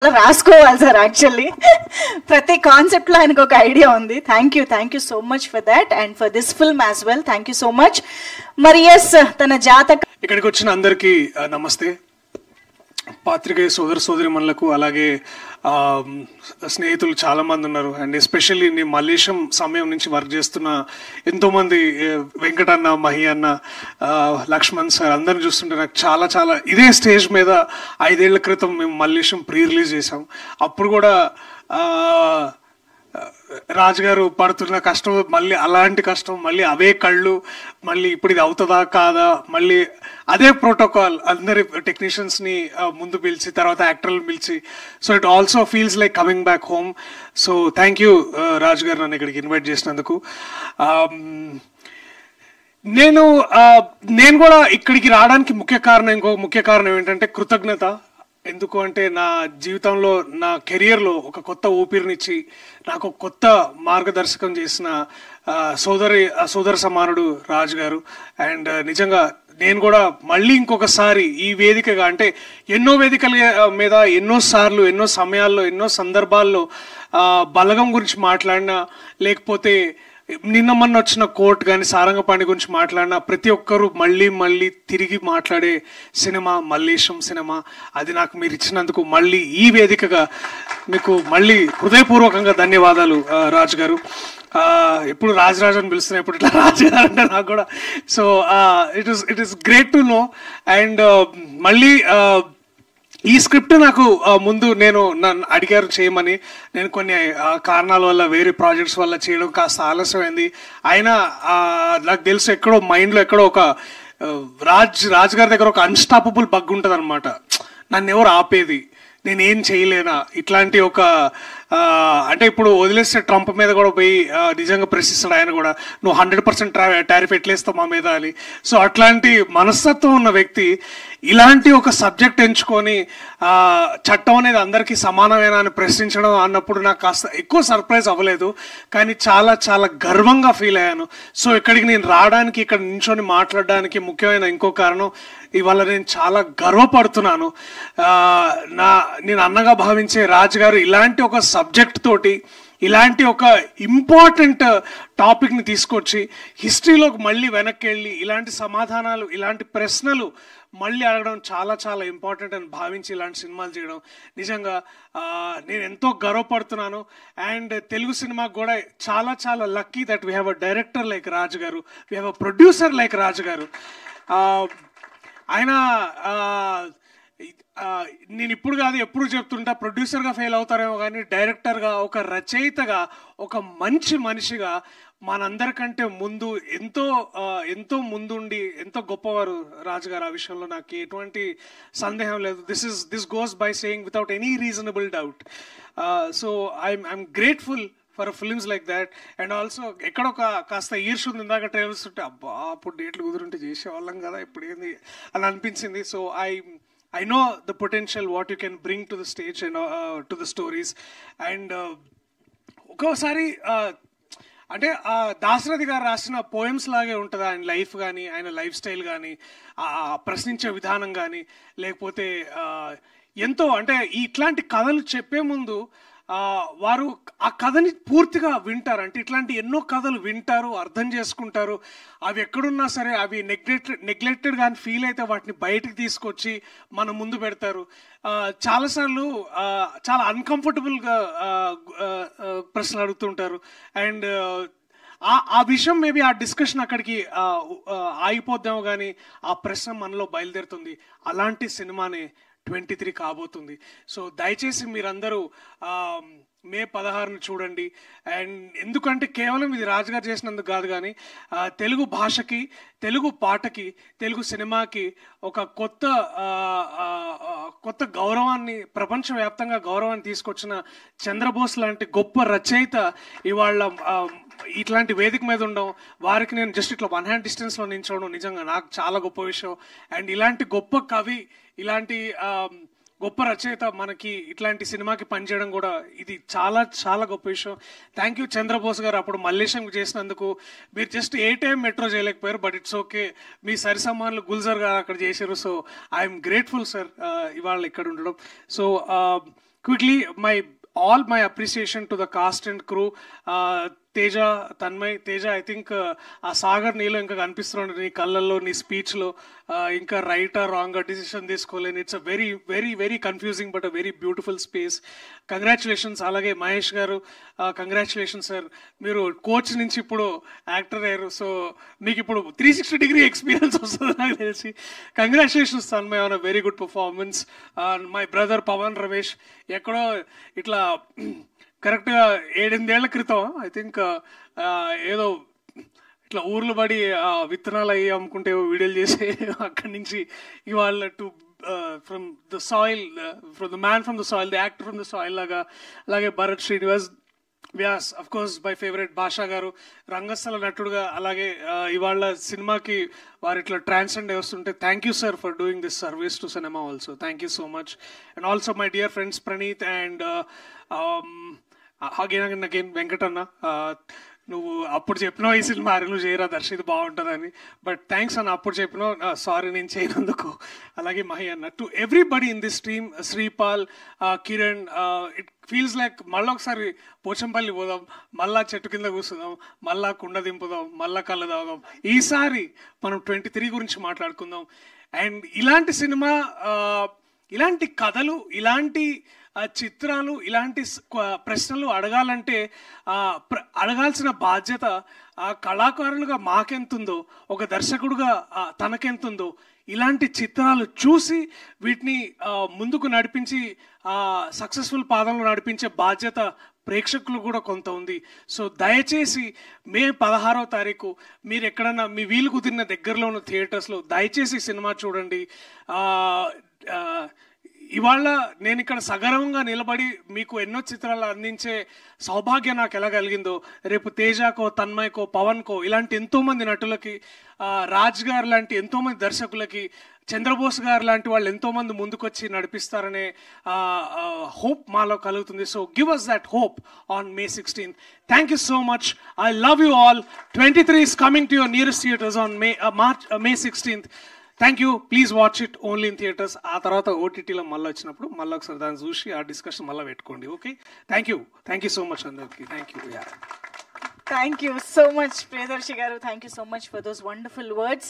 రాసుకోవాలి sir. Actually ప్రతి concept లో ఆయనకు ఒక ఐడియా ఉంది. Thank you so much for that and for this film as well. Thank you so much. మరి ఎస్, తన జాతక ఇక్కడికి వచ్చిన అందరికీ నమస్తే. పాత్రికేయ సోదర సోదరిమణులకు అలాగే స్నేహితులు చాలా మంది ఉన్నారు. అండ్ ఎస్పెషల్లీ నేను మల్లేశం సమయం నుంచి వర్క్ చేస్తున్న ఎంతోమంది, వెంకటన్న, మహి అన్న, లక్ష్మణ్ సార్ అందరిని చూస్తుంటే నాకు చాలా చాలా ఇదే స్టేజ్ మీద 5 ఏళ్ల క్రితం మేము మల్లేశం ప్రీ రిలీజ్ చేసాం. అప్పుడు కూడా రాజు గారు పడుతున్న కష్టం, మళ్ళీ అలాంటి కష్టం, మళ్ళీ అవే కళ్ళు, మళ్ళీ ఇప్పుడు ఇది అవుతుందా కాదా, మళ్ళీ అదే ప్రోటోకాల్, అందరి టెక్నీషియన్స్ని ముందు పిలిచి తర్వాత యాక్టర్లను పిలిచి. So it also feels like coming back home. So thank you Raju garu నన్ను ఇక్కడికి ఇన్వైట్ చేసినందుకు. నేను కూడా ఇక్కడికి రావడానికి ఇంకో ముఖ్య కారణం ఏంటంటే కృతజ్ఞత. ఎందుకు అంటే నా జీవితంలో, నా కెరియర్లో ఒక కొత్త ఊపిరినిచ్చి నాకు కొత్త మార్గదర్శకం చేసిన సోదర సమానుడు రాజు గారు. అండ్ నిజంగా నేను కూడా మళ్ళీ ఇంకొకసారి ఈ వేదికగా, అంటే ఎన్నో వేదికల మీద ఎన్నోసార్లు, ఎన్నో సమయాల్లో, ఎన్నో సందర్భాల్లో బలగం గురించి మాట్లాడినా, లేకపోతే నిన్న మొన్న వచ్చిన కోర్టు కానీ సారంగపాణి గురించి మాట్లాడినా, ప్రతి ఒక్కరూ మళ్ళీ తిరిగి మాట్లాడే సినిమా మల్లేశం సినిమా. అది నాకు మీరు ఇచ్చినందుకు మళ్ళీ ఈ వేదికగా మీకు మళ్ళీ హృదయపూర్వకంగా ధన్యవాదాలు రాజు గారు. ఎప్పుడు రాజరాజు అని పిలుస్తున్నా, ఇప్పుడు ఇట్లా రాజు గారు అంటే నాకు కూడా. So it is great to know. And మళ్ళీ ఈ స్క్రిప్ట్ నాకు ముందు నన్ను అడిగారు చేయమని. నేను కొన్ని కారణాల వల్ల, వేరే ప్రాజెక్ట్స్ వల్ల చేయడం కాస్త ఆలస్యమైంది. అయినా నాకు తెలుసు ఎక్కడో మైండ్లో ఎక్కడో ఒక రాజ్ గారి దగ్గర ఒక అన్స్టాపబుల్ బగ్ ఉంటుంది అనమాట. నన్ను ఎవరు ఆపేది, నేనేం చేయలేనా, ఇట్లాంటి ఒక అంటే ఇప్పుడు వదిలేస్తే ట్రంప్ మీద కూడా పోయి నిజంగా ప్రశ్నిస్తాడు ఆయన కూడా, నువ్వు 100% టారిఫ్ ఎట్లేస్తావు మా మీద అని. సో అట్లాంటి మనస్తత్వం ఉన్న వ్యక్తి ఇలాంటి ఒక సబ్జెక్ట్ ఎంచుకొని చట్టం అనేది అందరికీ సమానమేనా అని ప్రశ్నించడం అన్నప్పుడు నాకు కాస్త ఎక్కువ సర్ప్రైజ్ అవ్వలేదు, కానీ చాలా చాలా గర్వంగా ఫీల్ అయ్యాను. సో ఇక్కడికి నేను రావడానికి, ఇక్కడ నించొని మాట్లాడడానికి ముఖ్యమైన ఇంకో కారణం, ఇవాళ నేను చాలా గర్వపడుతున్నాను. నేను అన్నగా భావించే రాజు గారు ఇలాంటి ఒక సబ్జెక్ట్ తోటి, ఇలాంటి ఒక ఇంపార్టెంట్ టాపిక్ని తీసుకొచ్చి హిస్టరీలోకి మళ్ళీ వెనక్కి వెళ్ళి ఇలాంటి సమాధానాలు, ఇలాంటి ప్రశ్నలు మళ్ళీ అడగడం చాలా చాలా ఇంపార్టెంట్ అని భావించి ఇలాంటి సినిమాలు చేయడం నిజంగా నేను ఎంతో గర్వపడుతున్నాను. అండ్ తెలుగు సినిమాకి కూడా చాలా చాలా lucky that we have a director like Raju garu, we have a producer like Raju garu. ఆయన నేను ఇప్పుడు కాదు ఎప్పుడు చెప్తుంటా, ప్రొడ్యూసర్గా ఫెయిల్ అవుతారేమో కానీ డైరెక్టర్గా, ఒక రచయితగా, ఒక మంచి మనిషిగా మనందరికంటే ముందు ఎంతో ముందుండి ఎంతో గొప్పవారు రాజుగారు. ఆ విషయంలో నాకు ఎటువంటి సందేహం లేదు. This goes by saying without any reasonable doubt. So I'm grateful for films like that. And also ఎక్కడో కాస్త ఈర్ష ఉంది. ఇందాక ట్రైలర్స్ ఉంటే అబ్బా అప్పుడు డేట్లు కుదురుంటే చేసేవాళ్ళం కదా, ఇప్పుడు ఏంది అని అనిపించింది. So I know the potential what you can bring to the stage and to the stories. And ఒక్కోసారి అంటే దాశరథి గారు రాసిన పోయమ్స్ లాగే ఉంటుంది ఆయన లైఫ్ కానీ, ఆయన లైఫ్ స్టైల్ కానీ, ప్రశ్నించే విధానం కానీ, లేకపోతే ఎంతో అంటే ఇట్లాంటి కథలు చెప్పే ముందు వారు ఆ కథని పూర్తిగా వింటారు. అంటే ఇట్లాంటి ఎన్నో కథలు వింటారు, అర్థం చేసుకుంటారు. అవి ఎక్కడున్నా సరే అవి నెగ్లెక్టెడ్ కానీ ఫీల్ అయితే వాటిని బయటకు తీసుకొచ్చి మన ముందు పెడతారు. చాలాసార్లు చాలా అన్కంఫర్టబుల్గా ప్రశ్నలు అడుగుతుంటారు. అండ్ ఆ విషయం మేబీ ఆ డిస్కషన్ అక్కడికి ఆగిపోద్దాము, కానీ ఆ ప్రశ్న మనలో బయలుదేరుతుంది. అలాంటి సినిమానే 23 కాబోతుంది. సో దయచేసి మీరందరూ మే 16ను చూడండి. అండ్ ఎందుకంటే కేవలం ఇది రాజుగారు చేసినందుకు కాదు, కానీ తెలుగు భాషకి, తెలుగు పాటకి, తెలుగు సినిమాకి ఒక కొత్త గౌరవాన్ని, ప్రపంచవ్యాప్తంగా గౌరవాన్ని తీసుకొచ్చిన చంద్రబోస్ లాంటి గొప్ప రచయిత ఇవాళ ఇట్లాంటి వేదిక మీద ఉండడం, వారికి నేను జస్ట్ ఇట్లా 1 హ్యాండ్ డిస్టెన్స్లో నించోవడం నిజంగా నాకు చాలా గొప్ప విషయం. అండ్ ఇలాంటి గొప్ప కవి, ఇలాంటి గొప్ప రచయిత మనకి ఇట్లాంటి సినిమాకి పనిచేయడం కూడా ఇది చాలా చాలా గొప్ప విషయం. థ్యాంక్ యూ చంద్రబోస్ గారు. అప్పుడు మల్లేశం చేసినందుకు మీరు జస్ట్ 8 AM మెట్రో చేయలేకపోయారు, బట్ ఇట్స్ ఓకే. మీ సరి సమానులు గుల్జర్ గారు అక్కడ చేశారు. సో ఐఎమ్ గ్రేట్ఫుల్ సార్ ఇవాళ ఇక్కడ ఉండడం. So quickly, all my appreciation to the cast and crew. Teja, Tanmay, Teja I think ఆ సాగర్ నీలో ఇంకా కనిపిస్తున్నాడు నీ కళ్ళల్లో, నీ స్పీచ్లో. ఇంకా రైటా రాంగ్ డిసిషన్ తీసుకోలేని. It's a very very very confusing but a very beautiful space. Congratulations. అలాగే మహేష్ గారు, కంగ్రాచులేషన్స్ సార్. మీరు కోచ్ నుంచి ఇప్పుడు యాక్టర్ అయ్యారు. సో మీకు ఇప్పుడు 360 ఎక్స్పీరియన్స్ వస్తుంది నాకు తెలిసి. Congratulations Tanmay on a very good performance. My brother Pavan Ramesh ఎక్కడో ఇట్లా కరెక్ట్గా 7-8 ఏళ్ల క్రితం ఐ థింక్ ఏదో ఇట్లా ఊర్లు పడి విత్తనాలు అయ్యి అమ్ముకుంటే వీడియోలు చేసి అక్కడి నుంచి ఇవాళ to from the soil, from the man from the soil, the actor from the soil లాగా. అలాగే Bharat Srinivas, Vyas of course my favourite Bhasha garu రంగస్థల నటుడుగా. అలాగే ఇవాళ సినిమాకి వారు ఇట్లా ట్రాన్స్జెండ్ వస్తుంటే thank you sir for doing this service to cinema also. Thank you so much. And also my dear friends Praneeth and again Venkatanna. నువ్వు అప్పుడు చెప్పినావు ఈ సినిమా నువ్వు చేయరా దర్శ ఇది బాగుంటుందని, బట్ థ్యాంక్స్ అన్న అప్పుడు చెప్పినావు, సారీ నేను చేయనందుకు. అలాగే మహి అన్న, to everybody in this team, Sripal, Kiran, it feels like మళ్ళీ ఒకసారి పోచంపల్లి పోదాం, మళ్ళా చెట్టు కింద కూర్చుందాం, మళ్ళా కుండ దింపుదాం, మళ్ళా కళ్ళ తాగుదాం. ఈసారి మనం 23 గురించి మాట్లాడుకుందాం. అండ్ ఇలాంటి సినిమా, ఇలాంటి కథలు, ఇలాంటి చిత్రాలు, ఇలాంటి ప్రశ్నలు అడగాలంటే అడగాల్సిన బాధ్యత కళాకారులుగా మాకెంతుందో, ఒక దర్శకుడుగా తనకెంతుందో, ఇలాంటి చిత్రాలు చూసి వీటిని ముందుకు నడిపించి సక్సెస్ఫుల్ పాదంలో నడిపించే బాధ్యత ప్రేక్షకులు కూడా కొంత ఉంది. సో దయచేసి మే 16వ తారీఖు మీరు ఎక్కడన్నా మీ వీలు కుదిరిన దగ్గరలో ఉన్న థియేటర్స్లో దయచేసి సినిమా చూడండి. ఇవాళ నేను ఇక్కడ సగర్వంగా నిలబడి మీకు ఎన్నో చిత్రాలు అందించే సౌభాగ్యం నాకు ఎలా కలిగిందో, రేపు తేజకో, తన్మయ్కో, పవన్కో, ఇలాంటి ఎంతోమంది నటులకి, రాజ్ గారు లాంటి ఎంతోమంది దర్శకులకి, చంద్రబోస్ గారు లాంటి వాళ్ళు ఎంతోమంది ముందుకొచ్చి నడిపిస్తారనే హోప్ మాలో కలుగుతుంది. So give us that hope on May 16th. Thank you so much. I love you all. 23 is coming to your nearest theaters on May 16th. Thank you. Please watch it only in theatres. ఆ తర్వాత ఓటీటీలో మళ్ళీ వచ్చినప్పుడు మళ్ళీ ఒకసారి దాన్ని చూసి ఆ డిస్కషన్ మళ్ళీ పెట్టుకోండి. Okay, thank you so much అందరికి. Thank you. Thank you so much, Priyadarshi garu. Thank you so much for those wonderful words.